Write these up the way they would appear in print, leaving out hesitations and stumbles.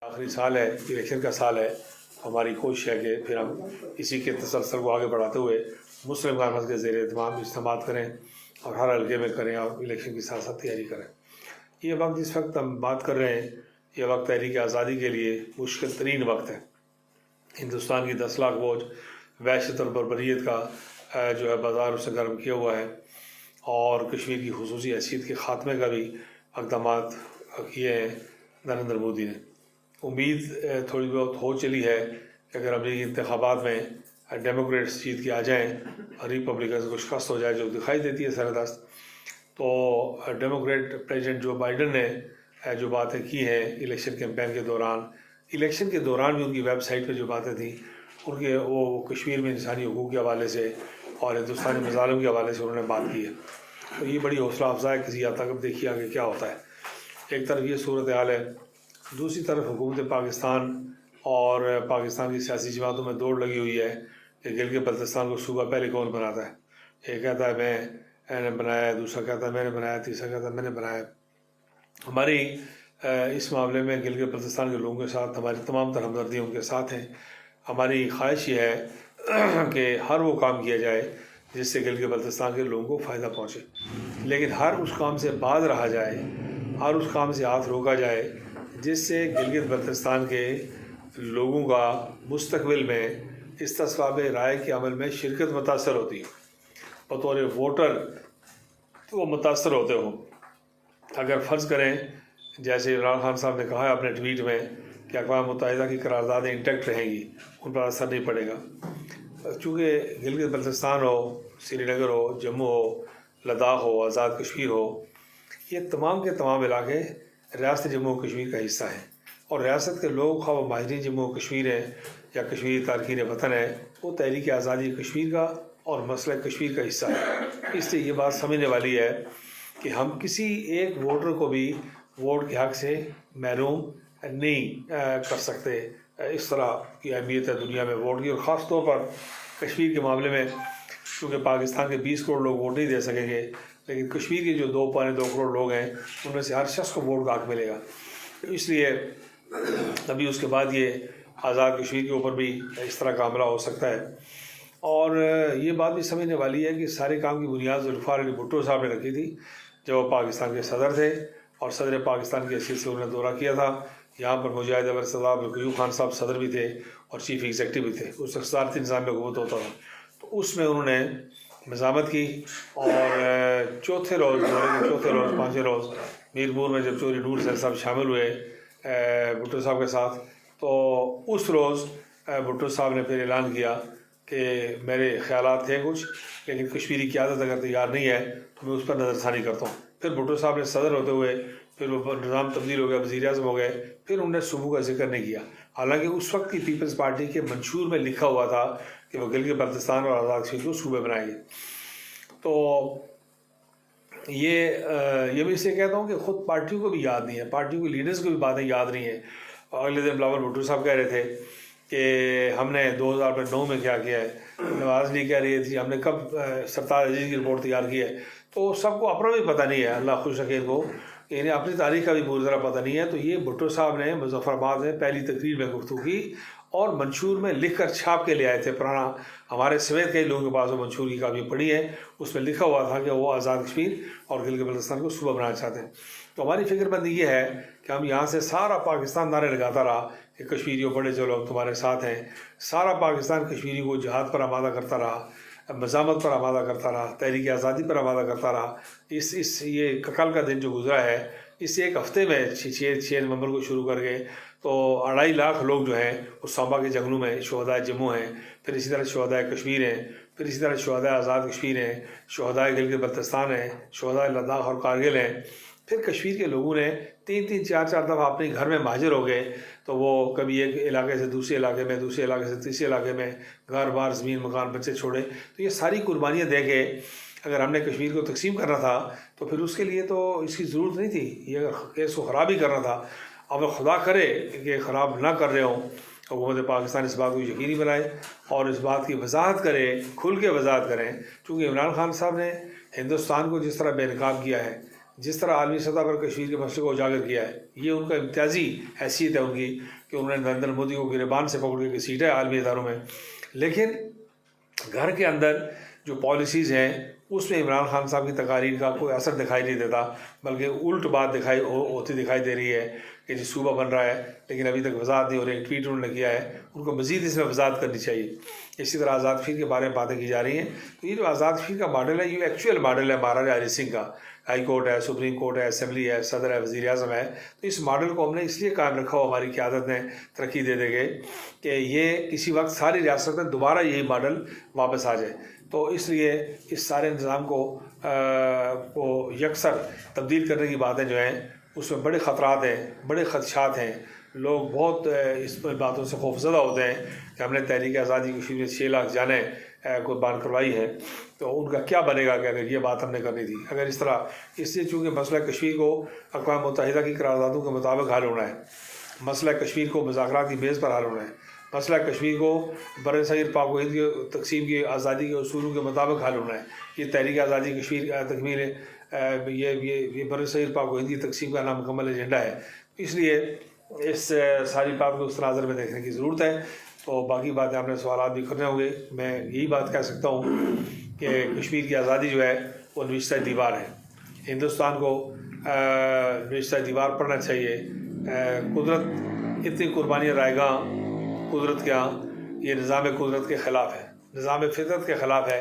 آخری سال ہے، الیکشن کا سال ہے. ہماری کوشش ہے کہ پھر ہم اسی کے تسلسل کو آگے بڑھاتے ہوئے مسلم کانفرنس کے زیر اہتمام اجتماعات کریں اور ہر حلقے میں کریں اور الیکشن کی ساتھ ساتھ تیاری کریں. یہ وقت جس وقت ہم بات کر رہے ہیں یہ وقت تحریک آزادی کے لیے مشکل ترین وقت ہے. ہندوستان کی 10 لاکھ فوج وحشت اور بربریت کا جو ہے بازار اسے گرم کیا ہوا ہے اور کشمیر کی خصوصی حیثیت کے خاتمے کا بھی اقدامات کیے ہیں نریندر مودی نے. امید تھوڑی بہت ہو چلی ہے کہ اگر امریکی انتخابات میں ڈیموکریٹس جیت کے آ جائیں اور ریپبلکنز کو شکست ہو جائے جو دکھائی دیتی ہے سردست، تو ڈیموکریٹ پریزیڈنٹ جو بائیڈن نے جو باتیں کی ہیں الیکشن کیمپین کے دوران، الیکشن کے دوران بھی ان کی ویب سائٹ پہ جو باتیں تھیں ان کے وہ کشمیر میں انسانی حقوق کے حوالے سے اور ہندوستانی مظالم کے حوالے سے انہوں نے بات کی ہے. تو یہ بڑی حوصلہ افزا ہے کسی حد تک. اب دیکھیے آگے کیا ہوتا ہے. ایک طرف یہ صورتحال ہے، دوسری طرف حکومت پاکستان اور پاکستان کی سیاسی جماعتوں میں دوڑ لگی ہوئی ہے کہ گلگت بلتستان کو صوبہ پہلے کون بناتا ہے. ایک کہتا ہے میں نے بنایا ہے، دوسرا کہتا ہے میں نے بنایا، تیسرا کہتا ہے میں نے بنایا. ہماری اس معاملے میں گلگت بلتستان کے لوگوں کے ساتھ ہماری تمام تر ہمدردیاں ان کے ساتھ ہیں. ہماری خواہش یہ ہے کہ ہر وہ کام کیا جائے جس سے گلگت بلتستان کے لوگوں کو فائدہ پہنچے، لیکن ہر اس کام سے باز رہا جائے، ہر اس کام سے ہاتھ روکا جائے جس سے گلگت بلتستان کے لوگوں کا مستقبل میں استصواب رائے کے عمل میں شرکت متاثر ہوتی ہے. بطور ووٹر وہ متاثر ہوتے ہوں. اگر فرض کریں جیسے عمران خان صاحب نے کہا ہے اپنے ٹویٹ میں کہ اقوام متحدہ کی قراردادیں انٹیکٹ رہیں گی، ان پر اثر نہیں پڑے گا. چونکہ گلگت بلتستان ہو، سری نگر ہو، جموں ہو، لداخ ہو، آزاد کشمیر ہو، یہ تمام کے تمام علاقے ریاست جموں و کشمیر کا حصہ ہیں اور ریاست کے لوگ خواہ وہ ماہرین جموں و کشمیر ہیں یا کشمیری تارکین وطن ہیں، وہ تحریک آزادی کشمیر کا اور مسئلہ کشمیر کا حصہ ہے. اس لیے یہ بات سمجھنے والی ہے کہ ہم کسی ایک ووٹر کو بھی ووٹ کے حق سے محروم نہیں کر سکتے. اس طرح کی اہمیت ہے دنیا میں ووٹ کی، اور خاص طور پر کشمیر کے معاملے میں. کیونکہ پاکستان کے 20 کروڑ لوگ ووٹ نہیں دے سکیں گے، لیکن کشمیر کے جو 2.2 کروڑ لوگ ہیں ان میں سے ہر شخص کو ووٹ کا حق ملے گا. اس لیے ابھی اس کے بعد یہ آزاد کشمیر کے اوپر بھی اس طرح کا حملہ ہو سکتا ہے. اور یہ بات بھی سمجھنے والی ہے کہ سارے کام کی بنیاد ذوالفقار علی بھٹو صاحب نے رکھی تھی جب وہ پاکستان کے صدر تھے اور صدر پاکستان کی حیثیت سے انہوں نے دورہ کیا تھا. یہاں پر مجاہد اول صاحب ایوب خان صاحب صدر بھی تھے اور چیف ایگزیکٹو بھی تھے. اس وقت صدارتی نظام میں حکومت ہوتا تھا. تو اس میں انہوں نے مزاحمت کی اور چوتھے روز 5ویں روز میرپور میں جب چوری ڈور صاحب شامل ہوئے بھٹو صاحب کے ساتھ، تو اس روز بھٹو صاحب نے پھر اعلان کیا کہ میرے خیالات تھے کچھ، لیکن کشمیری قیادت اگر تیار نہیں ہے تو میں اس پر نظر ثانی کرتا ہوں. پھر بھٹو صاحب نے صدر ہوتے ہوئے پھر وہ نظام تبدیل ہو گیا، وزیر اعظم ہو گئے، پھر انہوں نے صوبوں کا ذکر نہیں کیا. حالانکہ اس وقت کی پیپلز پارٹی کے منشور میں لکھا ہوا تھا کہ وہ گلگت بلتستان اور آزاد کشمیر کو صوبے بنائیں گے. تو یہ بھی اس لیے کہتا ہوں کہ خود پارٹیوں کو بھی یاد نہیں ہے، پارٹیوں کے لیڈرز کو بھی باتیں یاد نہیں ہیں. اگلے دن بلاول بھٹو صاحب کہہ رہے تھے کہ ہم نے 2009 میں کیا کیا ہے، نواز لیگ کہہ رہی تھی ہم نے کب سرتاج عزیز کی رپورٹ تیار کی ہے. تو سب کو اپنا بھی پتہ نہیں ہے، اللہ خوش رکھے ان کو، انہیں اپنی تاریخ کا بھی پوری طرح پتہ نہیں ہے. تو یہ بھٹو صاحب نے مظفر آباد میں پہلی تقریر میں گفتگو کی اور منشور میں لکھ کر چھاپ کے لے آئے تھے. پرانا ہمارے سمیت کئی لوگوں کے پاس وہ منشور کی کاپی پڑھی ہے، اس میں لکھا ہوا تھا کہ وہ آزاد کشمیر اور گلگت بلتستان کو صوبہ بنانا چاہتے ہیں. تو ہماری فکر بندی یہ ہے کہ ہم یہاں سے سارا پاکستان نعرے لگاتا رہا کہ کشمیریوں بڑے چلو ہم تمہارے ساتھ ہیں. سارا پاکستان کشمیری کو جہاد پر آمادہ کرتا رہا، مزاحمت پر آمادہ کرتا رہا، تحریک آزادی پر آمادہ کرتا رہا. یہ کل کا دن جو گزرا ہے اس ایک ہفتے میں 6 نومبر کو شروع کر گئے تو 2.5 لاکھ لوگ جو ہیں وہ سانبا کے جنگلوں میں شہدائے جموں ہیں، پھر اسی طرح شہدائے کشمیر ہیں، پھر اسی طرح شہدائے آزاد کشمیر ہیں، شہدائے گلگت بلتستان ہیں، شہدائے لداخ اور کارگل ہیں. پھر کشمیر کے لوگوں نے 3-4 دفعہ اپنے گھر میں مہاجر ہو گئے. تو وہ کبھی ایک علاقے سے دوسرے علاقے میں، دوسرے علاقے سے تیسرے علاقے میں گھر بار زمین مکان بچے چھوڑے. تو یہ ساری قربانیاں دے کے اگر ہم نے کشمیر کو تقسیم کرنا تھا تو پھر اس کے لیے تو اس کی ضرورت نہیں تھی. یہ اگر کیس کو خراب ہی کرنا تھا، اب خدا کرے کہ خراب نہ کر رہے ہوں، حکومت پاکستان اس بات کو یقینی بنائے اور اس بات کی وضاحت کرے، کھل کے وضاحت کریں. چونکہ عمران خان صاحب نے ہندوستان کو جس طرح بے نقاب کیا ہے، جس طرح عالمی سطح پر کشمیر کے مسئلے کو اجاگر کیا ہے، یہ ان کا امتیازی حیثیت ہے ان کی کہ انہوں نے نریندر مودی کو گریبان سے پکڑ کے گھسیٹا ہے عالمی اداروں میں، لیکن گھر کے اندر جو پالیسیز ہیں اس میں عمران خان صاحب کی تقاریر کا کوئی اثر دکھائی نہیں دیتا، بلکہ الٹ بات ہوتی دکھائی دے رہی ہے کہ جی صوبہ بن رہا ہے لیکن ابھی تک وضاحت نہیں ہو رہی۔ ٹویٹ انہوں نے کیا ہے، ان کو مزید اس میں وضاحت کرنی چاہیے۔ اسی طرح آزاد فیلڈ کے بارے میں باتیں کی جا رہی ہیں، تو یہ جو آزاد فیلڈ کا ماڈل ہے یہ ایکچوئل ماڈل ہے مہاراجہ ہری سنگھ کا۔ ہائی کورٹ ہے، سپریم کورٹ ہے، اسمبلی ہے، صدر ہے، وزیر اعظم ہے، تو اس ماڈل کو ہم نے اس لیے قائم رکھا ہوا ہماری قیادت نے ترقی دے دے گئے کہ یہ کسی وقت ساری ریاست میں دوبارہ یہی ماڈل واپس آ جائے۔ تو اس لیے اس سارے نظام کو یکسر تبدیل کرنے کی باتیں جو ہیں اس میں بڑے خطرات ہیں، بڑے خدشات ہیں۔ لوگ بہت اس باتوں سے خوفزدہ ہوتے ہیں کہ ہم نے تحریک آزادی کشمیر میں 6 لاکھ جانیں قربان کروائی ہے، تو ان کا کیا بنے گا کہ اگر یہ بات ہم نے کرنی تھی۔ اگر اس طرح، اس لیے چونکہ مسئلہ کشمیر کو اقوام متحدہ کی قراردادوں کے مطابق حل ہونا ہے، مسئلہ کشمیر کو مذاکرات کی بیس پر حل ہونا ہے، مسئلہ کشمیر کو بر صغیر پاک و ہند کی تقسیم کی آزادی کے اصولوں کے مطابق حل ہونا ہے۔ یہ تحریک آزادی کشمیر تکمیل یہ بر صغیر پاک و ہند کی تقسیم کا نامکمل ایجنڈا ہے، اس لیے اس ساری بات کو اس تناظر میں دیکھنے کی ضرورت ہے۔ تو باقی باتیں آپ نے سوالات بھی کرنے ہوں گے۔ میں یہی بات کہہ سکتا ہوں کہ کشمیر کی آزادی جو ہے وہ نوشتہ دیوار ہے، ہندوستان کو نوشتہ دیوار پڑھنا چاہیے۔ قدرت اتنی قربانیاں رائے گاں قدرت کے ہاں، یہ نظام قدرت کے خلاف ہے، نظام فطرت کے خلاف ہے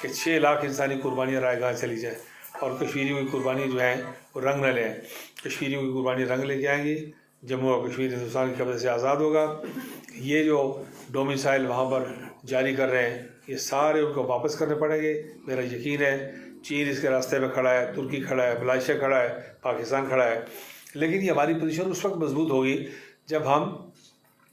کہ 6 لاکھ انسانی قربانیاں رائے گاہ چلی جائیں اور کشمیریوں کی قربانی جو ہیں وہ رنگ نہ لیں۔ کشمیریوں کی قربانی رنگ لے کے آئیں گی، جموں اور کشمیر ہندوستان کے قبضے سے آزاد ہوگا۔ یہ جو ڈومیسائل وہاں پر جاری کر رہے ہیں یہ سارے ان کو واپس کرنے پڑیں گے۔ میرا یقین ہے چین اس کے راستے پہ کھڑا ہے، ترکی کھڑا ہے، ملائیشیا کھڑا ہے، پاکستان کھڑا ہے، لیکن یہ ہماری پوزیشن اس وقت مضبوط ہوگی جب ہم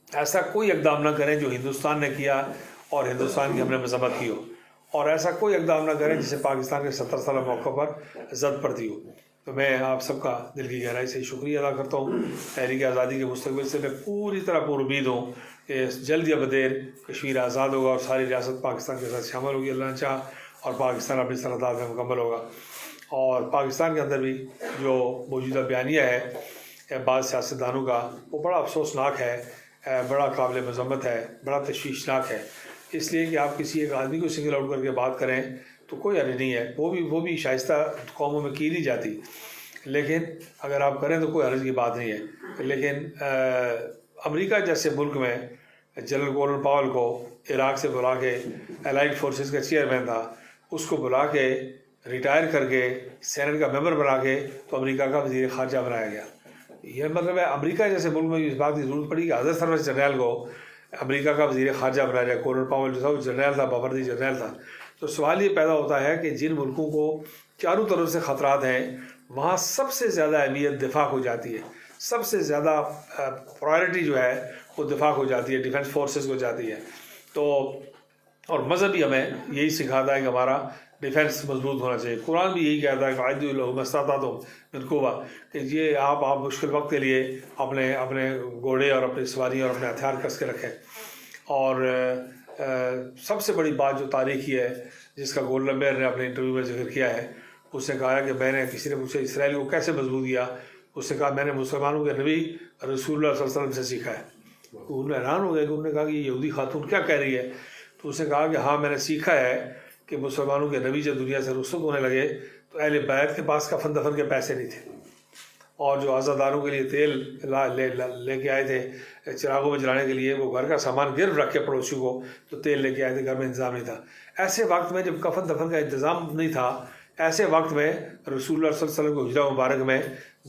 ایسا کوئی اقدام نہ کریں جو ہندوستان نے کیا اور ہندوستان کی ہم نے مذمت کی ہو، اور ایسا کوئی اقدام نہ کریں جس سے پاکستان کے 70 سالہ موقع پر زد پڑتی ہو۔ تو میں آپ سب کا دل کی گہرائی سے شکریہ ادا کرتا ہوں۔ تحریک آزادی کے مستقبل سے میں پوری طرح پر امید ہوں کہ جلد یا بدیر کشمیر آزاد ہوگا اور ساری ریاست پاکستان کے ساتھ شامل ہوگی اللہ نے چاہا، اور پاکستان اپنی سرحدات میں مکمل ہوگا۔ اور پاکستان کے اندر بھی جو موجودہ بیانیہ ہے بعض سیاستدانوں کا، وہ بڑا افسوسناک ہے، بڑا قابل مذمت ہے، بڑا تشویشناک ہے، اس لیے کہ آپ کسی ایک آدمی کو سنگل آؤٹ کر کے بات کریں تو کوئی حرج نہیں ہے، وہ بھی شائستہ قوموں میں کی نہیں جاتی، لیکن اگر آپ کریں تو کوئی حرج کی بات نہیں ہے۔ لیکن امریکہ جیسے ملک میں جنرل کولن پاول کو عراق سے بلا کے، الائڈ فورسز کا چیئرمین تھا، اس کو بلا کے ریٹائر کر کے سینٹ کا ممبر بنا کے تو امریکہ کا وزیر خارجہ بنایا گیا۔ یہ مطلب ہے امریکہ جیسے ملک میں اس بات کی ضرورت پڑی کہ حضرت سروس جنرل کو امریکہ کا وزیر خارجہ بنایا جائے۔ کولن پاول جو تھا وہ جنرل تھا، باوردی جنرل تھا۔ تو سوال یہ پیدا ہوتا ہے کہ جن ملکوں کو چاروں طرف سے خطرات ہیں وہاں سب سے زیادہ اہمیت دفاع کو جاتی ہے، سب سے زیادہ پرائرٹی جو ہے وہ دفاع کو جاتی ہے، ڈیفنس فورسز کو جاتی ہے۔ تو اور مذہب بھی ہمیں یہی سکھاتا ہے کہ ہمارا ڈیفنس مضبوط ہونا چاہیے۔ قرآن بھی یہی کہتا ہے کہ اعدوا لہم ما استطعتم من قوۃ، کہ یہ آپ مشکل وقت کے لیے اپنے گھوڑے اور اپنی سواریاں اور اپنے ہتھیار کس کے رکھیں۔ اور سب سے بڑی بات جو تاریخی ہے جس کا گولڈن بیئر نے اپنے انٹرویو میں ذکر کیا ہے، اس نے کہا کہ میں نے، کسی نے پوچھا اسرائیل کو کیسے مضبوط کیا، اس نے کہا میں نے مسلمانوں کے نبی رسول اللہ صلی اللہ علیہ وسلم سے سیکھا ہے۔ تو انہوں نے حیران ہو گئے کہ انہوں نے کہا کہ یہ یہودی خاتون کیا کہہ رہی ہے، تو اس نے کہا کہ ہاں میں نے سیکھا ہے کہ مسلمانوں کے نبی جب دنیا سے رخصت ہونے لگے تو اہل بیت کے پاس کفن دفن کے پیسے نہیں تھے، اور جو عزاداروں کے لیے تیل لے کے آئے تھے چراغوں میں جلانے کے لیے، وہ گھر کا سامان گرو رکھ کے پڑوسیوں کو تو تیل لے کے آئے تھے، گھر میں انتظام نہیں تھا۔ ایسے وقت میں جب کفن دفن کا انتظام نہیں تھا، ایسے وقت میں رسول اللہ صلی اللہ علیہ وسلم کو ہجرہ مبارک میں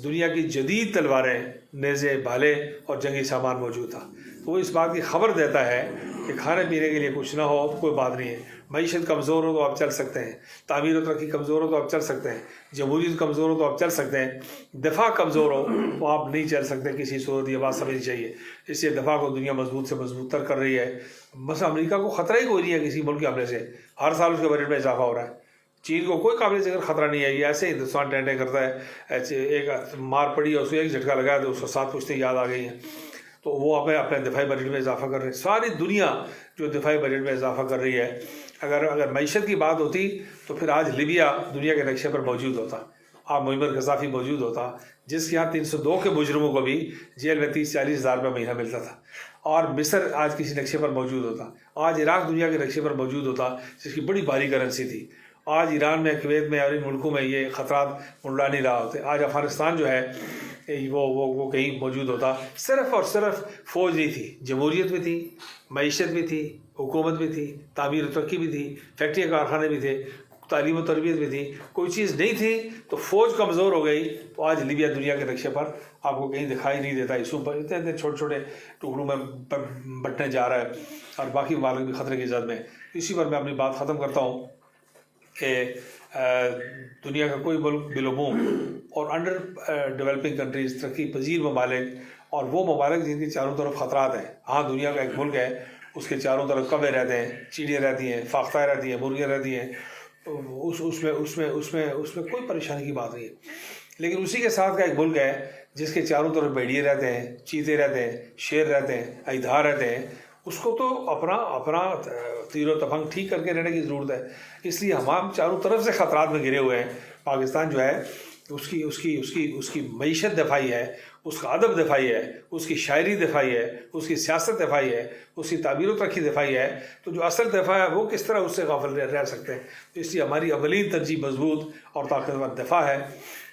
دنیا کی جدید تلواریں، نیزے، بھالے اور جنگی سامان موجود تھا۔ تو وہ اس بات کی خبر دیتا ہے کہ کھانے پینے کے لیے کچھ نہ ہو کوئی بات نہیں ہے، معیشت کمزور ہو تو آپ چل سکتے ہیں، تعمیر و ترقی کمزور ہو تو آپ چل سکتے ہیں، جمہوریت کمزور ہو تو آپ چل سکتے ہیں، دفاع کمزور ہو تو آپ نہیں چل سکتے کسی صورت۔ یہ بات سمجھنی چاہیے، اس لیے دفاع کو دنیا مضبوط سے مضبوط تر کر رہی ہے۔ مثلا امریکہ کو خطرہ ہی کوئی نہیں ہے کسی ملک کے حملے سے، ہر سال اس کے بجٹ میں اضافہ ہو رہا ہے۔ چین کو کوئی قابل ذکر خطرہ نہیں ہے، یہ ایسے ہندوستان ٹینٹیں کرتا ہے، ایک مار پڑی اور اس کو ایک جھٹکا لگایا تو اس کو 7 پشتیں یاد آ گئی ہیں، تو وہ اپنے دفاعی بجٹ میں اضافہ کر رہے ہیں۔ ساری دنیا جو دفاعی بجٹ میں اضافہ کر رہی ہے، اگر معیشت کی بات ہوتی تو پھر آج لیبیا دنیا کے نقشے پر موجود ہوتا، آپ معمر قذافی موجود ہوتا جس کے یہاں 302 کے مجرموں کو بھی جیل میں 30-40 ہزار روپے مہینہ ملتا تھا، اور مصر آج کسی نقشے پر موجود ہوتا، آج عراق دنیا کے نقشے پر موجود ہوتا جس کی بڑی بھاری کرنسی تھی، آج ایران میں، کویت میں اور ان ملکوں میں یہ خطرات منڈلا نہیں رہا ہوتے، آج افغانستان جو ہے وہ کہیں موجود ہوتا۔ صرف اور صرف فوج نہیں تھی، جمہوریت بھی تھی، معیشت بھی تھی، حکومت بھی تھی، تعمیر و ترقی بھی تھی، فیکٹری کارخانے بھی تھے، تعلیم و تربیت بھی تھی، کوئی چیز نہیں تھی تو فوج کمزور ہو گئی تو آج لیبیا دنیا کے نقشے پر آپ کو کہیں دکھائی نہیں دیتا، ایسو پر اتنے چھوٹے چھوٹے ٹکڑوں میں بٹنے جا رہا ہے، اور باقی ممالک بھی خطرے کی زد میں۔ اسی پر میں اپنی بات ختم کرتا ہوں کہ دنیا کا کوئی ملک بالعموم اور انڈر ڈیولپنگ کنٹریز، ترقی پذیر ممالک اور وہ ممالک جن کے چاروں طرف خطرات ہیں، ہاں دنیا کا ایک ملک ہے اس کے چاروں طرف کبے رہتے ہیں، چڑیاں رہتی ہیں، فاختہ رہتی ہیں، مرغیاں رہتی ہیں، اس میں کوئی پریشانی کی بات نہیں ہے، لیکن اسی کے ساتھ کا ایک ملک ہے جس کے چاروں طرف بھیڑیے رہتے ہیں، چیتے رہتے ہیں، شیر رہتے ہیں، اژدہا رہتے ہیں، اس کو تو اپنا تیر و تفنگ ٹھیک کر کے رہنے کی ضرورت ہے۔ اس لیے ہم چاروں طرف سے خطرات میں گھرے ہوئے ہیں۔ پاکستان جو ہے اس کی معیشت دفاعی ہے، اس کا ادب دفاعی ہے، اس کی شاعری دفاعی ہے، اس کی سیاست دفاعی ہے، اس کی تعبیر و ترقی دفاعی ہے، تو جو اصل دفاع ہے وہ کس طرح اس سے غافل رہ سکتے ہیں؟ تو اس لیے ہماری اولین ترجیح مضبوط اور طاقتور دفاع ہے،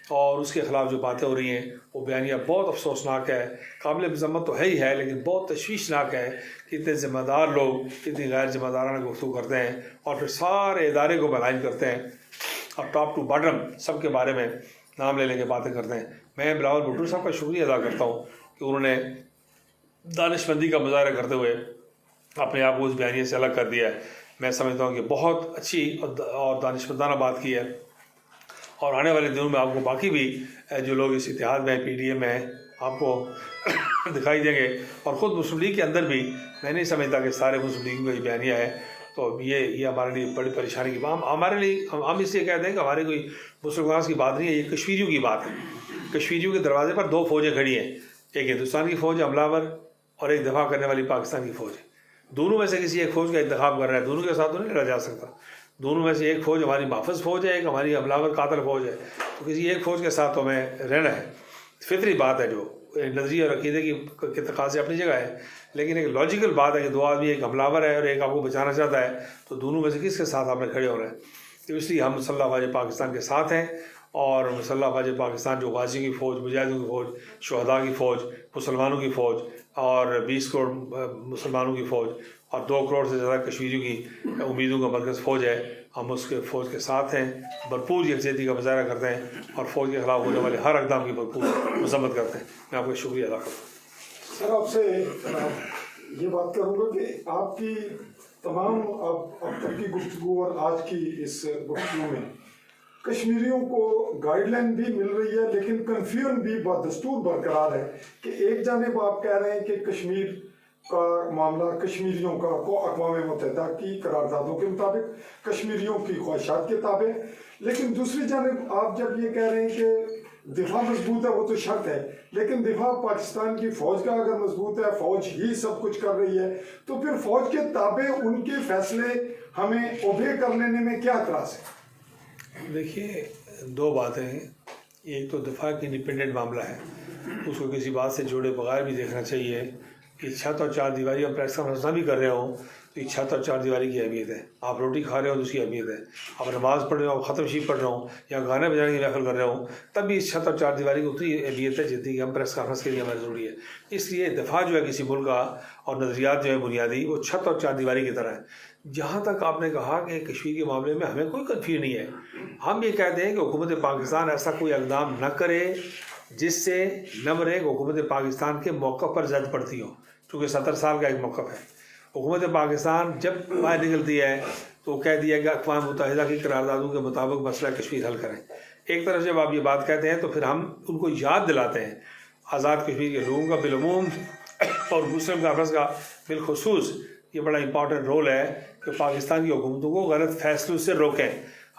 اور اس کے خلاف جو باتیں ہو رہی ہیں وہ بیانیہ بہت افسوسناک ہے، قابل مذمت تو ہے ہی ہے، لیکن بہت تشویشناک ہے کہ اتنے ذمہ دار لوگ اتنی غیر ذمہ دارانہ گفتگو کرتے ہیں اور پھر سارے ادارے کو ملائن کرتے ہیں اور ٹاپ ٹو باٹم سب کے بارے میں نام لے کے باتیں کرتے ہیں۔ میں بلاول بھٹو صاحب کا شکریہ ادا کرتا ہوں کہ انہوں نے دانش مندی کا مظاہرہ کرتے ہوئے اپنے آپ کو اس بیانیے سے الگ کر دیا ہے۔ میں سمجھتا ہوں کہ بہت اچھی اور دانشمندانہ بات کی ہے، اور آنے والے دنوں میں آپ کو باقی بھی جو لوگ اس اتحاد میں پی ڈی ایم میں آپ کو دکھائی دیں گے، اور خود مسلم لیگ کے اندر بھی میں نہیں سمجھتا کہ سارے مسلم لیگ کا یہ بیانیہ ہے، تو یہ ہمارے لیے بڑی پریشانی کی بات، ہمارے لیے ہم اس لیے کہتے ہیں کہ ہمارے کوئی مسلمانوں کی بات نہیں ہے، یہ کشمیریوں کی بات ہے۔ کشمیریوں کے دروازے پر دو فوجیں کھڑی ہیں، ایک ہندوستان کی فوج حملہ آور اور ایک دفاع کرنے والی پاکستان کی فوج ہے۔ دونوں میں سے کسی ایک فوج کا انتخاب کر رہا ہے، دونوں کے ساتھ تو نہیں لڑا جا سکتا، دونوں میں سے ایک فوج ہماری محافظ فوج ہے، ایک ہماری حملہ آور قاتل فوج ہے، تو کسی ایک فوج کے ساتھ تو ہمیں رہنا ہے، فطری بات ہے، جو نظریہ اور عقیدے کی تقاضے اپنی جگہ ہے، لیکن ایک لاجیکل بات ہے کہ دو آدمی، ایک حملہ آور ہے اور ایک آپ کو بچانا چاہتا ہے، تو دونوں میں سے کس کے ساتھ آپ نے کھڑے ہو رہے ہیں؟ تو اس لیے ہم مسلح افواج پاکستان کے ساتھ ہیں، اور مسلح افواج پاکستان جو غازیوں کی فوج، مجاہدوں کی فوج، شہداء کی فوج، مسلمانوں کی فوج، اور 20 کروڑ مسلمانوں کی فوج اور 2 کروڑ سے زیادہ کشمیریوں کی امیدوں کا مرکز فوج ہے، ہم اس کے فوج کے ساتھ ہیں، بھرپور یکجہتی کا مظاہرہ کرتے ہیں اور فوج کے خلاف ہونے والے ہر اقدام کی بھرپور مذمت کرتے ہیں۔ میں آپ کا شکریہ ادا کرتا ہوں۔ سر، آپ سے یہ بات کروں گا کہ آپ کی تمام اب تک کی گفتگو اور آج کی اس گفتگو میں کشمیریوں کو گائیڈ لائن بھی مل رہی ہے، لیکن کنفیوژن بھی بدستور برقرار ہے کہ ایک جانب آپ کہہ رہے ہیں کہ کشمیر کا معاملہ کشمیریوں کا کو اقوام متحدہ کی قراردادوں کے مطابق کشمیریوں کی خواہشات کے تابع، لیکن دوسری جانب آپ جب یہ کہہ رہے ہیں کہ دفاع مضبوط ہے، وہ تو شرط ہے، لیکن دفاع پاکستان کی فوج کا اگر مضبوط ہے، فوج ہی سب کچھ کر رہی ہے، تو پھر فوج کے تابع ان کے فیصلے ہمیں اوبے کر لینے میں کیا اعتراض ہے؟ دیکھیے، دو باتیں ہیں، ایک تو دفاع کی انڈیپینڈنٹ معاملہ ہے، اس کو کسی بات سے جوڑے بغیر بھی دیکھنا چاہیے کہ چھت اور چار دیواری اور پریس کانفرنس بھی کر رہے ہوں تو یہ چھت اور چار دیواری کی اہمیت ہے، آپ روٹی کھا رہے ہو تو اس کی اہمیت ہے، آپ نماز پڑھ رہے ہو، آپ ختم شریف پڑھ رہے ہوں یا گانے بجانے کی محفل کر رہے ہوں، تب بھی اس چھت اور چار دیواری کی اتنی اہمیت ہے جتنی کہ ہم پریس کانفرنس کے لیے ہمیں ضروری ہے۔ اس لیے دفاع جو ہے کسی ملک کا اور نظریات جو ہے بنیادی، وہ چھت اور چار دیواری کی طرح ہے۔ جہاں تک آپ نے کہا کہ کشمیر کے معاملے میں ہمیں کوئی کنفیوژن نہیں ہے، ہم یہ کہتے ہیں کہ حکومت پاکستان ایسا کوئی اقدام نہ کرے جس سے نمبر ایک حکومت پاکستان کے موقف پر زد پڑتی ہو، چونکہ 70 سال کا ایک موقف ہے۔ حکومت پاکستان جب باہر نکلتی ہے تو کہہ دیا کہ اقوام متحدہ کی قراردادوں کے مطابق مسئلہ کشمیر حل کریں۔ ایک طرف جب آپ یہ بات کہتے ہیں تو پھر ہم ان کو یاد دلاتے ہیں آزاد کشمیر کے لوگوں کا بالعموم اور مسلم کانفرنس کا بالخصوص یہ بڑا امپورٹنٹ رول ہے کہ پاکستان کی حکومتوں کو غلط فیصلوں سے روکیں۔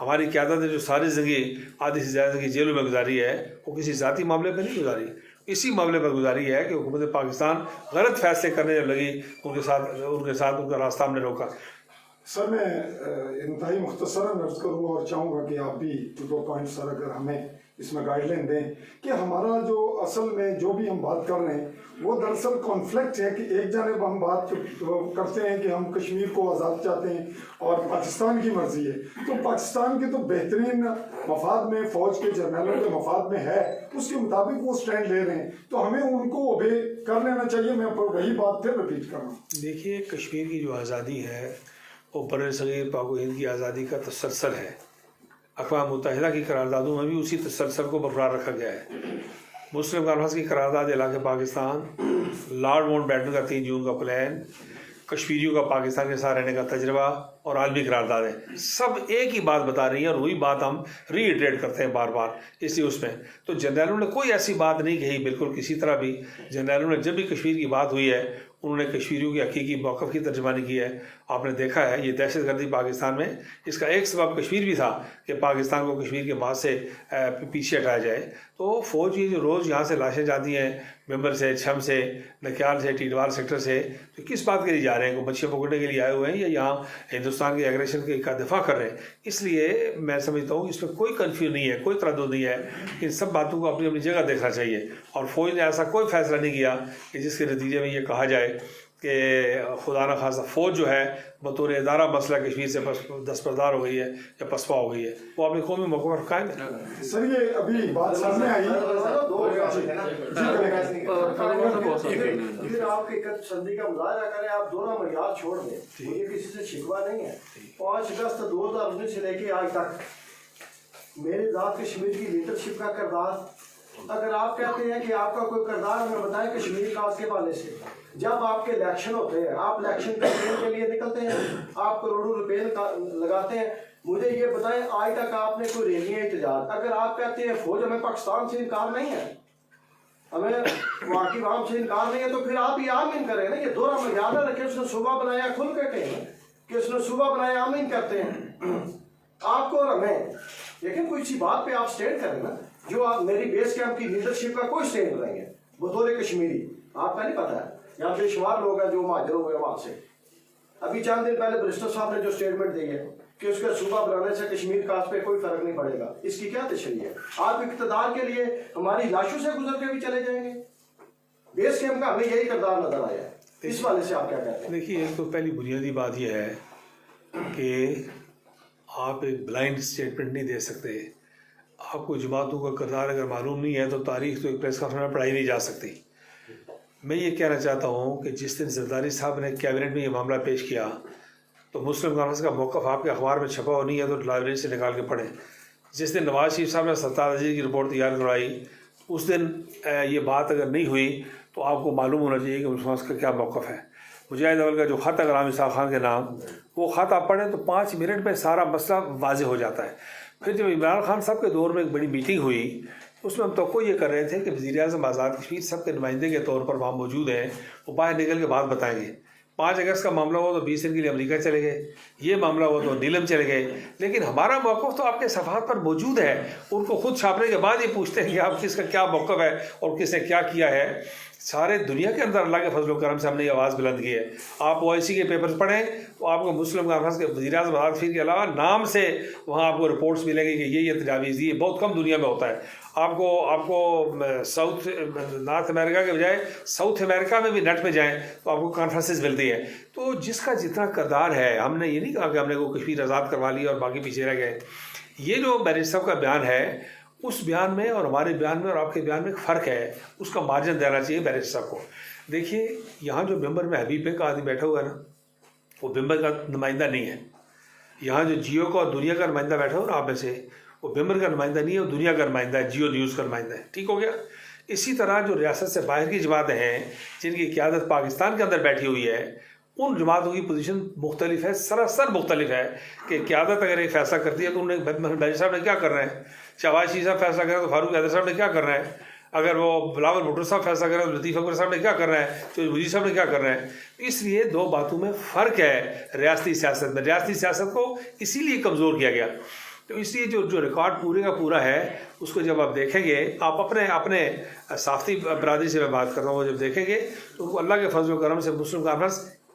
ہماری قیادت نے جو ساری زندگی آدھی سے زیادہ زندگی جیلوں میں گزاری ہے، وہ کسی ذاتی معاملے پہ نہیں گزاری، اسی معاملے پر گزاری ہے کہ حکومت پاکستان غلط فیصلے کرنے جب لگی ان کے ساتھ ان کا راستہ ہم نے روکا۔ سر، میں انتہائی مختصراً عرض کروں گا اور چاہوں گا کہ آپ بھی دو پوائنٹ سر اگر ہمیں اس میں گائیڈ لائن دیں کہ ہمارا جو اصل میں جو بھی ہم بات کر رہے ہیں وہ دراصل کانفلکٹ ہے کہ ایک جانب ہم بات کرتے ہیں کہ ہم کشمیر کو آزاد چاہتے ہیں اور پاکستان کی مرضی ہے، تو پاکستان کے تو بہترین مفاد میں فوج کے جرنیلوں کے مفاد میں ہے، اس کے مطابق وہ سٹینڈ لے رہے ہیں، تو ہمیں ان کو اوبے کر لینا چاہیے۔ میں وہی بات پھر رپیٹ کر رہا ہوں۔ دیکھیے کشمیر کی جو آزادی ہے وہ بر صغیر پاک و ہند کی آزادی کا تسلسل ہے۔ اقوام متحدہ کی قراردادوں میں بھی اسی تسلسل کو برقرار رکھا گیا ہے۔ مسلم کانفرنس کی قرارداد علاقہ پاکستان، لارڈ ماؤنٹ بیٹن کا 3 جون کا پلان، کشمیریوں کا پاکستان کے ساتھ رہنے کا تجربہ اور عالمی قرارداد ہے، سب ایک ہی بات بتا رہی ہیں، اور وہی بات ہم ری ایٹریٹ کرتے ہیں بار بار۔ اس لیے اس میں تو جنرلوں نے کوئی ایسی بات نہیں کہی، بالکل کسی طرح بھی جنرلوں نے جب بھی کشمیر کی بات ہوئی ہے انہوں نے کشمیریوں کی حقیقی موقف کی ترجمانی کی ہے۔ آپ نے دیکھا ہے یہ دہشت گردی پاکستان میں، اس کا ایک سبب کشمیر بھی تھا کہ پاکستان کو کشمیر کے بعد سے پیچھے ہٹایا جائے۔ تو فوج کی جو روز یہاں سے لاشیں جاتی ہیں ممبر سے، چھم سے، نکیال سے، ٹیڈوال سیکٹر سے، تو کس بات کے لیے جا رہے ہیں؟ کو مچھلیاں پکڑنے کے لیے آئے ہوئے ہیں یا یہاں ہندوستان کے ایگریشن کا دفاع کر رہے ہیں؟ اس لیے میں سمجھتا ہوں اس میں کوئی کنفیوژن نہیں ہے، کوئی تردد نہیں ہے، ان سب باتوں کو اپنی اپنی جگہ دیکھنا چاہیے۔ اور فوج نے ایسا کوئی فیصلہ نہیں کیا کہ جس کے نتیجے میں یہ کہا جائے کہ خدا نہ خواستہ فوج جو ہے بطور ادارہ مسئلہ کشمیر سے دستبردار ہو گئی ہے یا پسپا ہو گئی ہے، وہ اپنے قومی موقع پر قائم ہے۔ سر یہ ابھی بات سامنے آئی، پھر آپ کی پسندی کا مظاہرہ کریں، آپ دونوں معیار چھوڑ دیں، مجھے کسی سے شکوہ نہیں ہے۔ 5 اگست 2019 سے لے کے آج تک میرے ذات کشمیر کی لیڈرشپ کا کردار، اگر آپ کہتے ہیں کہ آپ کا کوئی کردار ہمیں بتائیں کشمیر کا، اس کے حوالے سے جب آپ کے الیکشن ہوتے ہیں، آپ الیکشن کمپین کے لیے نکلتے ہیں، آپ کروڑوں روپے لگاتے ہیں، مجھے یہ بتائیں آج تک آپ نے کوئی ریلیاں احتجاج، اگر آپ کہتے ہیں فوج ہمیں پاکستان سے انکار نہیں ہے، ہمیں واقعی عوام سے انکار نہیں ہے، تو پھر آپ یہ آمین کریں نا، یہ دورہ میں یاد نہ رکھیں اس نے صوبہ بنایا، کھل کے کہیں کہ اس نے صوبہ بنایا، آمین کرتے ہیں آپ کو اور ہمیں، لیکن کوئی سی بات پہ آپ سٹینڈ کریں نا، جو آپ میری بیس کیمپ کی لیڈرشپ کا کوئی سٹینڈ نہیں ہے بطور کشمیری، آپ کا نہیں پتہ ہے، یہاں بے شمار لوگ ہیں جو مہاجر ہوئے وہاں سے۔ ابھی چند دن پہلے برسٹر صاحب نے جو سٹیٹمنٹ دی ہے کہ اس کا صوبہ بنانے سے کشمیر کا اس پہ کوئی فرق نہیں پڑے گا، اس کی کیا تشریح ہے؟ آپ اقتدار کے لیے ہماری لاشوں سے گزر کے بھی چلے جائیں گے؟ بیس کیمپ کا ہمیں یہی کردار نظر آیا ہے، اس والے سے آپ کیا کہتے ہیں؟ دیکھیے ایک تو پہلی بنیادی بات یہ ہے کہ آپ ایک بلائنڈ اسٹیٹمنٹ نہیں دے سکتے۔ آپ کو جماعتوں کا کردار اگر معلوم نہیں ہے تو تاریخ تو ایک پریس کانفرنس میں پڑھائی نہیں جا سکتی۔ میں یہ کہنا چاہتا ہوں کہ جس دن زرداری صاحب نے کیبنٹ میں یہ معاملہ پیش کیا تو مسلم کانفرنس کا موقف آپ کے اخبار میں چھپا ہو نہیں ہے تو لائبریری سے نکال کے پڑھیں۔ جس دن نواز شریف صاحب نے ستار عزیز کی رپورٹ تیار کروائی اس دن یہ بات اگر نہیں ہوئی تو آپ کو معلوم ہونا چاہیے کہ مسلم کا کیا موقف ہے۔ مجاہد اول کا جو خط ہے غلام اسحاق خان کے نام، وہ خط آپ پڑھیں تو 5 منٹ میں سارا مسئلہ واضح ہو جاتا ہے۔ پھر جب عمران خان صاحب کے دور میں ایک بڑی میٹنگ ہوئی اس میں ہم توقع یہ کر رہے تھے کہ وزیر اعظم آزاد کشمیر سب کے نمائندے کے طور پر وہاں موجود ہیں، وہ باہر نکل کے بات بتائیں گے۔ 5 اگست کا معاملہ ہوا تو 20 دن کے لیے امریکہ چلے گئے، یہ معاملہ ہوا تو نیلم چلے گئے، لیکن ہمارا موقف تو آپ کے صفحات پر موجود ہے۔ ان کو خود چھاپنے کے بعد یہ پوچھتے ہیں کہ آپ کس کا کیا موقف ہے اور کس نے کیا کیا ہے۔ سارے دنیا کے اندر اللہ کے فضل و کرم سے ہم نے یہ آواز بلند کی ہے۔ آپ OIC کے پیپرز پڑھیں تو آپ کو مسلم کانفرنس کے وزیر اعظم آزاد کشمیر کے علاوہ نام سے وہاں آپ کو رپورٹس ملیں گی کہ یہ تجاویز، یہ بہت کم دنیا میں ہوتا ہے۔ آپ کو نارتھ امریکہ کے بجائے ساؤتھ امریکہ میں بھی نیٹ میں جائیں تو آپ کو کانفرنسز ملتی ہیں۔ تو جس کا جتنا کردار ہے، ہم نے یہ نہیں کہا کہ ہم نے کو کشمیر آزاد کروا لیا اور باقی پیچھے رہ گئے۔ یہ جو بیرسٹر صاحب کا بیان ہے اس بیان میں اور ہمارے بیان میں اور آپ کے بیان میں ایک فرق ہے، اس کا مارجن دینا چاہیے بیرسٹر صاحب کو۔ دیکھیے یہاں جو ممبر میں حبیب کا آدمی بیٹھا ہوا ہے نا، وہ ممبر کا نمائندہ نہیں ہے۔ یہاں جو جیو کا اور دنیا کا نمائندہ بیٹھا ہوا نا آپ میں سے، وہ ممبر کا نمائندہ نہیں ہے، وہ دنیا کا نمائندہ ہے، جیو نیوز کا نمائندہ ہے۔ ٹھیک ہو گیا؟ اسی طرح جو ریاست سے باہر کی جماعتیں ہیں جن کی قیادت پاکستان کے اندر بیٹھی ہوئی ہے، ان جماعتوں کی پوزیشن مختلف ہے، سراسر مختلف ہے کہ قیادت اگر ایک فیصلہ کرتی ہے تو انہیں بیری صاحب نے کیا کرنا ہے، شہباز شریف صاحب فیصلہ کریں تو فاروق حیدر صاحب نے کیا کرنا ہے، اگر وہ بلاول بھٹو صاحب فیصلہ کریں تو لطیف اکبر صاحب نے کیا کرنا ہے، چودھری وزیر صاحب نے کیا کرنا ہے۔ اس لیے 2 باتوں میں فرق ہے ریاستی سیاست میں۔ ریاستی سیاست کو اسی لیے کمزور کیا گیا، تو اس لیے جو ریکارڈ پورے کا پورا ہے اس کو جب آپ دیکھیں گے، آپ اپنے صافتی برادری سے میں بات کر رہا ہوں، وہ جب دیکھیں گے تو ان کو اللہ کے فضل و کرم سے مسلم کانفرنس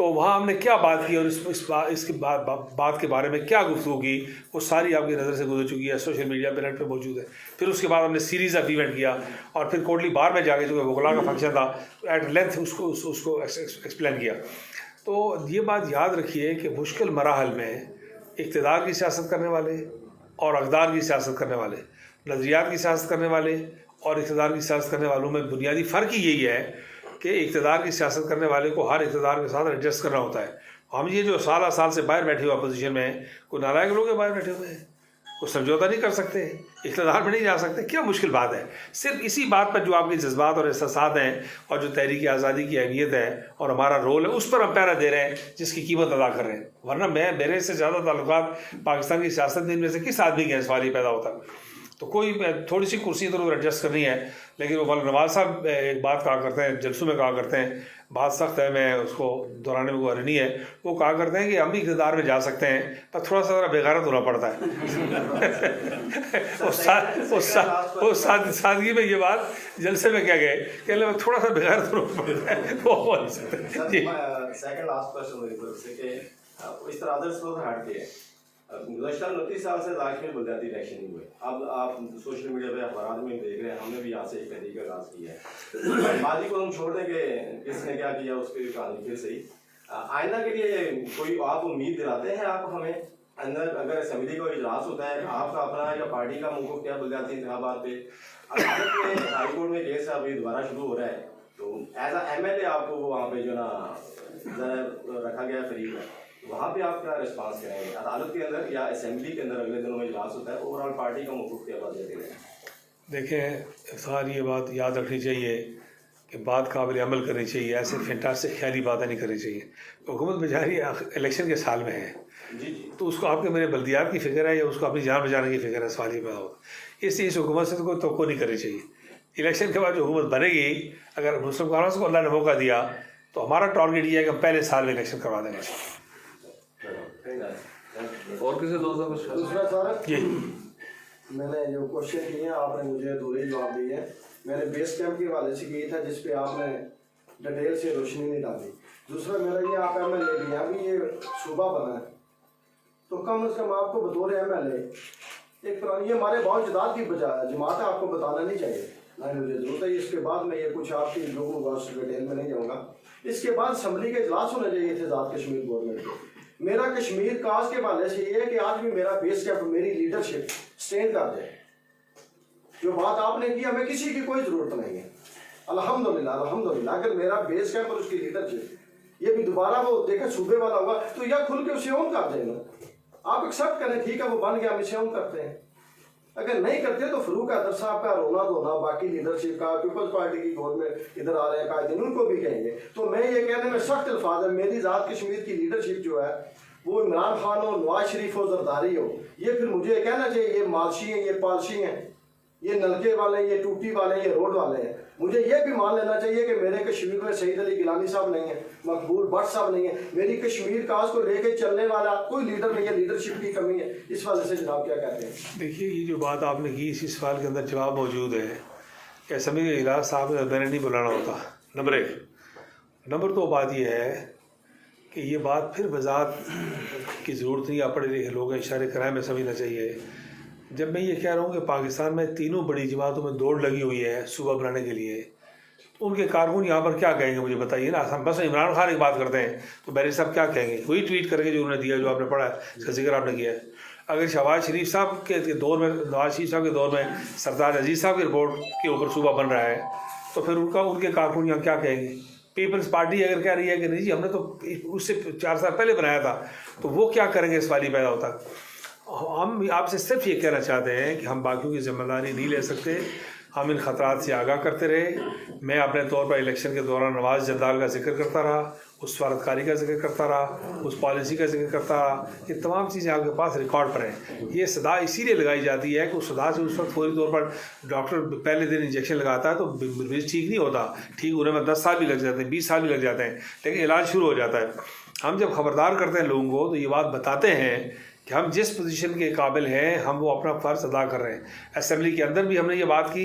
تو وہاں ہم نے کیا بات کی اور اس کی بات کے بارے میں کیا گفتگو کی وہ ساری آپ کی نظر سے گزر چکی ہے، سوشل میڈیا پہ نیٹ پہ موجود ہے۔ پھر اس کے بعد ہم نے سیریز آف ایونٹ کیا اور پھر کوٹلی بار میں جا کے جو وکلا کا فنکشن تھا ایٹ لینتھ اس کو ایکسپلین کیا۔ تو یہ بات یاد رکھیے کہ مشکل مراحل میں اقتدار کی سیاست کرنے والے اور اقدار کی سیاست کرنے والے، نظریات کی سیاست کرنے والے اور اقتدار کی سیاست کرنے والوں میں بنیادی فرق ہی یہی ہے کہ اقتدار کی سیاست کرنے والے کو ہر اقتدار کے ساتھ ایڈجسٹ کرنا ہوتا ہے۔ ہم یہ جو سال سے باہر بیٹھے ہوئے اپوزیشن میں کوئی نالائق لوگ باہر بیٹھے ہوئے ہیں، کوئی سمجھوتا نہیں کر سکتے، اقتدار میں نہیں جا سکتے، کیا مشکل بات ہے؟ صرف اسی بات پر جو آپ کے جذبات اور احساسات ہیں اور جو تحریک آزادی کی اہمیت ہے اور ہمارا رول ہے اس پر ہم پہرا دے رہے ہیں، جس کی قیمت ادا کر رہے ہیں۔ ورنہ میرے سے زیادہ تعلقات پاکستان کی سیاست میں ان میں سے کس آدمی کے سوال یہ پیدا ہوتا ہے؟ تو کوئی تھوڑی سی کرسی ضرور ایڈجسٹ کرنی ہے، لیکن وہ مولانا نواز صاحب ایک بات کہا کرتے ہیں، جلسوں میں کہا کرتے ہیں، بات سخت ہے، میں اس کو دہرانے میں کوئی نہیں ہے، وہ کہا کرتے ہیں کہ ہم بھی اقتدار میں جا سکتے ہیں پر تھوڑا سا ذرا بےغیرت ہونا پڑتا ہے۔ وہ سادگی میں یہ بات جلسے میں کیا گئے کہ اللہ تھوڑا سا بےغیرت ہونا پڑتا ہے، وہ ہو نہیں سکتا۔ جی سیکنڈ لاسٹ کوشچن میری طرف سے کہ اس طرح ادرس کو ہٹ کے گزشتہ 29 سال سے علاج میں بلدیاتی الیکشن نہیں ہوئے۔ اب آپ سوشل میڈیا پہ اخبارات میں دیکھ رہے ہیں، ہم نے بھی یہاں سے ایک تحریک کا آغاز کیا ہے۔ ماضی کو ہم چھوڑ دیں کہ کس نے کیا کیا، اس کی کہانی پھر صحیح۔ آئندہ کے لیے کوئی آپ امید دلاتے ہیں آپ ہمیں؟ اگر اسمبلی کا اجلاس ہوتا ہے آپ کا اپنا یا پارٹی کا موقف کیا بلدیاتی انتخابات پہ؟ عدالت میں ہائی کورٹ میں کیس ابھی دوبارہ شروع ہو رہا ہے، تو as a M L A آپ کو وہاں پہ جو نا رکھا گیا فریق ہے، وہاں پہ آپ کیا رسپانس کریں گے؟ عدالت کے اندر یا اسمبلی کے اندر اگلے دنوں میں اجلاس ہوتا ہے، اوور آل پارٹی کا موقف کیا بات دیتے ہیں؟ دیکھیں ساری یہ بات یاد رکھنی چاہیے کہ بات قابل عمل کرنی چاہیے، ایسے فینٹاسٹک خیالی باتیں نہیں کرنی چاہیے۔ حکومت بجاری الیکشن کے سال میں ہے، تو اس کو آپ کے میرے بلدیات کی فکر ہے یا اس کو اپنی جان بچانے کی فکر ہے، سوال یہ پیدا ہوتا ہے۔ اس لیے اس حکومت سے تو کوئی توقع نہیں کرنی چاہیے۔ الیکشن کے بعد جو حکومت بنے گی، اگر مسلم کانگریس کو اللہ نے موقع دیا تو ہمارا ٹارگیٹ یہ ہے کہ ہم پہلے سال میں الیکشن کروا دیں گے۔ اور کسی دوسرا سر جی میں نے جو کوشچن کیے ہیں آپ نے مجھے ادھورے جواب دیے ہیں۔ میں نے بیس کیمپ کے حوالے سے کی تھا جس پہ آپ نے ڈیٹیل سے روشنی نہیں ڈالی۔ دوسرا میرا یہ آپ ایم ایل اے بھی ہیں، ابھی یہ صوبہ بنا ہے تو کم از کم آپ کو بطور ایم ایل اے ایک پرانی، یہ ہمارے بہت جداد کی جماعت ہے، آپ کو بتانا نہیں چاہیے، نہ مجھے ضرورت ہے۔ اس کے بعد میں یہ کچھ آپ کی لوگوں کو ڈیٹیل میں نہیں جاؤں گا۔ اس کے بعد اسمبلی کے اجلاس ہونے چاہیے تھے آزاد کشمیر گورنمنٹ کے۔ میرا کشمیر کاز کے حوالے سے یہ ہے کہ آج بھی میرا بیس کیمپ، میری لیڈرشپ سٹینڈ کر جائے۔ جو بات آپ نے کی ہمیں کسی کی کوئی ضرورت نہیں ہے، الحمدللہ الحمدللہ۔ اگر میرا بیس کیمپ اور اس کی لیڈرشپ یہ بھی دوبارہ وہ دیکھیں صوبے والا ہوگا تو یا کھل کے اسے آن کر دیں گے، آپ ایکسیپٹ کریں، ٹھیک ہے وہ بن گیا، ہم اسے آن کرتے ہیں۔ اگر نہیں کرتے تو فروخ حیدر صاحب کا رونا دھونا، باقی لیڈرشپ کا، پیپلز پارٹی کی گورنمنٹ ادھر آ رہے ہیں قائدین، ان کو بھی کہیں گے۔ تو میں یہ کہنے میں سخت الفاظ ہے، میری ذات کشمیر کی لیڈرشپ جو ہے وہ عمران خان ہو، نواز شریف ہو، زرداری ہو، یہ پھر مجھے کہنا چاہیے یہ مالشی ہیں، یہ پالشی ہیں، یہ نلکے والے ہیں، یہ ٹوٹی والے ہیں، یہ روڈ والے ہیں۔ مجھے یہ بھی مان لینا چاہیے کہ میرے کشمیر میں سعید علی گیلانی صاحب نہیں ہیں، مقبول بٹ صاحب نہیں ہیں، میری کشمیر کاز کو لے کے چلنے والا کوئی لیڈر نہیں ہے، لیڈرشپ کی کمی ہے۔ اس وجہ سے جناب کیا کہتے ہیں؟ دیکھیے یہ جو بات آپ نے کی اسی سوال کے اندر جواب موجود ہے کہ اسمبلی کے اجلاس صاحب میں نے نہیں بلانا ہوتا، نمبر 1۔ نمبر 2 بات یہ ہے کہ یہ بات پھر وضاحت کی ضرورت نہیں، آپ پڑھے لکھے لوگ ہیں، اشارے کرائے میں سمجھنا چاہیے۔ جب میں یہ کہہ رہا ہوں کہ پاکستان میں تینوں بڑی جماعتوں میں دوڑ لگی ہوئی ہے صوبہ بنانے کے لیے، تو ان کے کارکن یہاں پر کیا کہیں گے مجھے بتائیے نا۔ ہم بس عمران خان کی بات کرتے ہیں تو بیری صاحب کیا کہیں گے؟ وہی ٹویٹ کر کے جو انہوں نے دیا، جو آپ نے پڑھا ہے، اس کا ذکر آپ نے کیا ہے۔ اگر شہباز شریف صاحب کے دور میں، نواز شریف صاحب کے دور میں سردار عزیز صاحب کی رپورٹ کے اوپر صوبہ بن رہا ہے تو پھر ان کے کارکن یہاں کیا کہیں گے؟ پیپلز پارٹی اگر کہہ رہی ہے کہ نہیں جی ہم نے تو اس سے 4 سال پہلے بنایا تھا، تو وہ کیا کریں گے؟ سوال ہی پیدا ہوتا ہے۔ ہم آپ سے صرف یہ کہنا چاہتے ہیں کہ ہم باقیوں کی ذمہ داری نہیں لے سکتے، ہم ان خطرات سے آگاہ کرتے رہے۔ میں اپنے طور پر الیکشن کے دوران نواز جردال کا ذکر کرتا رہا، اس سفارتکاری کا ذکر کرتا رہا، اس پالیسی کا ذکر کرتا رہا، یہ تمام چیزیں آپ کے پاس ریکارڈ پر ہیں۔ یہ صدا اسی لیے لگائی جاتی ہے کہ اس صدا سے اس وقت فوری طور پر ڈاکٹر پہلے دن انجیکشن لگاتا ہے تو مریض ٹھیک نہیں ہوتا، ٹھیک ہونے میں 10 سال بھی لگ جاتے ہیں، 20 سال بھی لگ جاتے ہیں، لیکن علاج شروع ہو جاتا ہے۔ ہم جب خبردار کرتے ہیں لوگوں کو تو یہ بات بتاتے ہیں کہ ہم جس پوزیشن کے قابل ہیں ہم وہ اپنا فرض ادا کر رہے ہیں۔ اسمبلی کے اندر بھی ہم نے یہ بات کی،